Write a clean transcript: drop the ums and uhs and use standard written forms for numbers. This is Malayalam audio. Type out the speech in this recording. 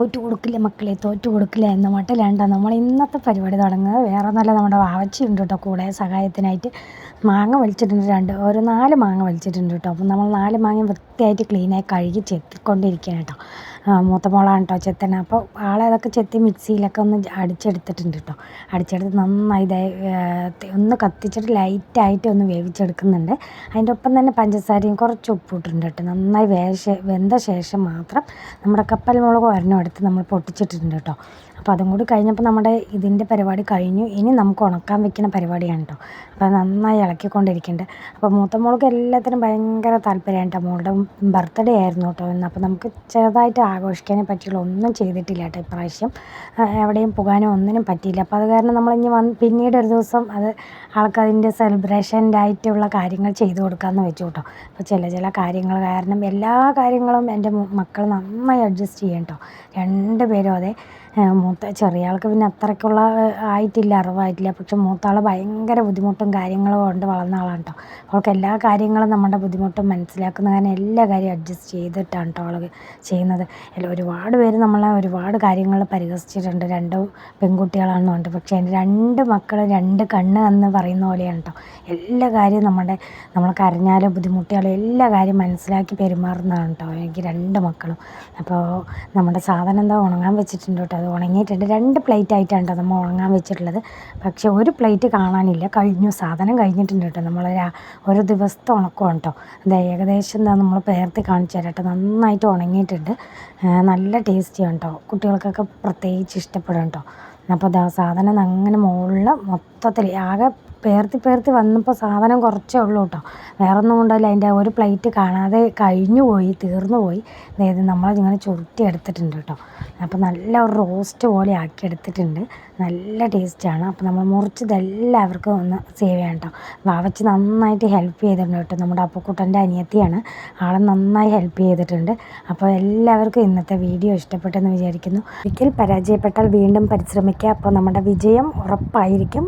തോറ്റു കൊടുക്കില്ല മക്കളെ, തോറ്റു കൊടുക്കില്ല എന്ന മട്ടിലാണ്ടോ നമ്മൾ ഇന്നത്തെ പരിപാടി തുടങ്ങുന്നത്. വേറെ ഒന്നുമല്ല, നമ്മുടെ വാവച്ചി ഉണ്ട് കേട്ടോ കൂടെ സഹായത്തിനായിട്ട്. മാങ്ങ വലിച്ചിട്ടുണ്ട്, ഒരു 4 മാങ്ങ വലിച്ചിട്ടുണ്ട് കേട്ടോ. അപ്പം നമ്മൾ 4 മാങ്ങ വൃത്തിയായിട്ട് ക്ലീനായി കഴുകി ചെത്തിക്കൊണ്ടിരിക്കുകയാണ് കേട്ടോ. മൂത്ത മോളാണ് കേട്ടോ ചെത്തണ. അപ്പോൾ ആളെ അതൊക്കെ ചെത്തി മിക്സിയിലൊക്കെ ഒന്ന് അടിച്ചെടുത്തിട്ടുണ്ട് കേട്ടോ. അടിച്ചെടുത്ത് നന്നായി ഒന്ന് കത്തിച്ചിട്ട് ലൈറ്റായിട്ട് ഒന്ന് വേവിച്ചെടുക്കുന്നുണ്ട്. അതിൻ്റെ ഒപ്പം തന്നെ പഞ്ചസാരയും കുറച്ച് ഉപ്പിട്ടിട്ടുണ്ട് കേട്ടോ. നന്നായി വെന്ത ശേഷം മാത്രം നമ്മുടെ കപ്പൽ മുളക് ഒരെണ്ണം എടുത്ത് നമ്മൾ പൊട്ടിച്ചിട്ടുണ്ട് കേട്ടോ. അപ്പോൾ അതും കൂടി കഴിഞ്ഞപ്പോൾ നമ്മുടെ ഇതിൻ്റെ പരിപാടി കഴിഞ്ഞു. ഇനി നമുക്ക് ഉണക്കാൻ വെക്കുന്ന പരിപാടിയാണ് കേട്ടോ. അപ്പോൾ നന്നായി ഇളക്കിക്കൊണ്ടിരിക്കുന്നുണ്ട്. അപ്പോൾ മൂത്ത മോൾക്ക് എല്ലാത്തിനും ഭയങ്കര താല്പര്യമാണ് കേട്ടോ. മോളുടെ ബർത്ത്ഡേ ആയിരുന്നു കേട്ടോ ഇന്ന്. അപ്പോൾ നമുക്ക് ചെറുതായിട്ട് ആഘോഷിക്കാനേ പറ്റുള്ളൂ, ഒന്നും ചെയ്തിട്ടില്ല കേട്ടോ ഇപ്രാവശ്യം. എവിടെയും പോകാനോ ഒന്നിനും പറ്റിയില്ല. അപ്പോൾ അത് കാരണം നമ്മളിനി പിന്നീട് ഒരു ദിവസം ആൾക്കതിൻ്റെ സെലിബ്രേഷൻ്റെ ആയിട്ടുള്ള കാര്യങ്ങൾ ചെയ്തു കൊടുക്കാമെന്ന് വെച്ചു കേട്ടോ. അപ്പോൾ ചില കാര്യങ്ങൾ കാരണം എല്ലാ കാര്യങ്ങളും എൻ്റെ മക്കൾ നന്നായി അഡ്ജസ്റ്റ് ചെയ്യും കേട്ടോ. 2 പേരും അതെ. ചെറിയ ആൾക്ക് പിന്നെ അത്രയ്ക്കുള്ള ആയിട്ടില്ല, അറിവായിട്ടില്ല. പക്ഷെ മൂത്താൾ ഭയങ്കര ബുദ്ധിമുട്ടും കാര്യങ്ങളും കൊണ്ട് വളർന്ന ആളാണ് കേട്ടോ. അവൾക്ക് എല്ലാ കാര്യങ്ങളും നമ്മുടെ ബുദ്ധിമുട്ടും മനസ്സിലാക്കുന്ന കാരണം എല്ലാ കാര്യവും അഡ്ജസ്റ്റ് ചെയ്തിട്ടാണ് കേട്ടോ അവൾ ചെയ്യുന്നത്. ഒരുപാട് പേര് നമ്മളെ ഒരുപാട് കാര്യങ്ങൾ പരിഹസിച്ചിട്ടുണ്ട്. 2 പെൺകുട്ടികളാണെന്നുണ്ട്. പക്ഷേ എൻ്റെ 2 മക്കൾ 2 കണ്ണ് എന്ന് പറയുന്ന പോലെയാണ് കേട്ടോ. എല്ലാ കാര്യവും നമ്മൾ കരഞ്ഞാലും ബുദ്ധിമുട്ടിയാലും എല്ലാ കാര്യം മനസ്സിലാക്കി പെരുമാറുന്നതാണ് കേട്ടോ എനിക്ക് 2 മക്കളും. അപ്പോൾ നമ്മുടെ സാധനം എന്താ ഉണങ്ങാൻ വെച്ചിട്ടുണ്ട് കേട്ടോ. അത് ഉണങ്ങിയിട്ടുണ്ട്. 2 പ്ലേറ്റ് ആയിട്ടാണ് കേട്ടോ നമ്മൾ ഉണങ്ങാൻ വെച്ചിട്ടുള്ളത്. പക്ഷേ ഒരു പ്ലേറ്റ് കാണാനില്ല, കഴിഞ്ഞു, സാധനം കഴിഞ്ഞിട്ടുണ്ട് കേട്ടോ. നമ്മൾ ഒരു ദിവസത്തെ ഉണക്കമാണ് കേട്ടോ. അത് ഏകദേശം നമ്മൾ പേർത്തി കാണിച്ചു തരാം കേട്ടോ. നന്നായിട്ട് ഉണങ്ങിയിട്ടുണ്ട്. നല്ല ടേസ്റ്റിയാണ് കേട്ടോ. കുട്ടികൾക്കൊക്കെ പ്രത്യേകിച്ച് ഇഷ്ടപ്പെടും കേട്ടോ. അപ്പോൾ സാധനം അങ്ങനെ മുകളിൽ മൊത്തത്തിൽ ആകെ പേർത്തി വന്നപ്പോൾ സാധനം കുറച്ചേ ഉള്ളൂ കേട്ടോ. വേറൊന്നും കൊണ്ടല്ല, അതിൻ്റെ ഒരു പ്ലേറ്റ് കാണാതെ തീർന്നു പോയി. അതായത് നമ്മളതിങ്ങനെ ചുരുട്ടി എടുത്തിട്ടുണ്ട് കേട്ടോ. അപ്പോൾ നല്ല ഒരു റോസ്റ്റ് പോലെ ആക്കി എടുത്തിട്ടുണ്ട്. നല്ല ടേസ്റ്റാണ്. അപ്പോൾ നമ്മൾ മുറിച്ചത് എല്ലാവർക്കും ഒന്ന് സേവ് ചെയ്യാം കേട്ടോ. വാവച്ച് നന്നായിട്ട് ഹെൽപ്പ് ചെയ്തിട്ടുണ്ട് കേട്ടോ. നമ്മുടെ അപ്പുക്കുട്ടൻ്റെ അനിയത്തിയാണ്, ആളെ നന്നായി ഹെൽപ്പ് ചെയ്തിട്ടുണ്ട്. അപ്പോൾ എല്ലാവർക്കും ഇന്നത്തെ വീഡിയോ ഇഷ്ടപ്പെട്ടെന്ന് വിചാരിക്കുന്നു. ഒരിക്കൽ പരാജയപ്പെട്ടാൽ വീണ്ടും പരിശ്രമിക്കുക. അപ്പോൾ നമ്മുടെ വിജയം ഉറപ്പായിരിക്കും.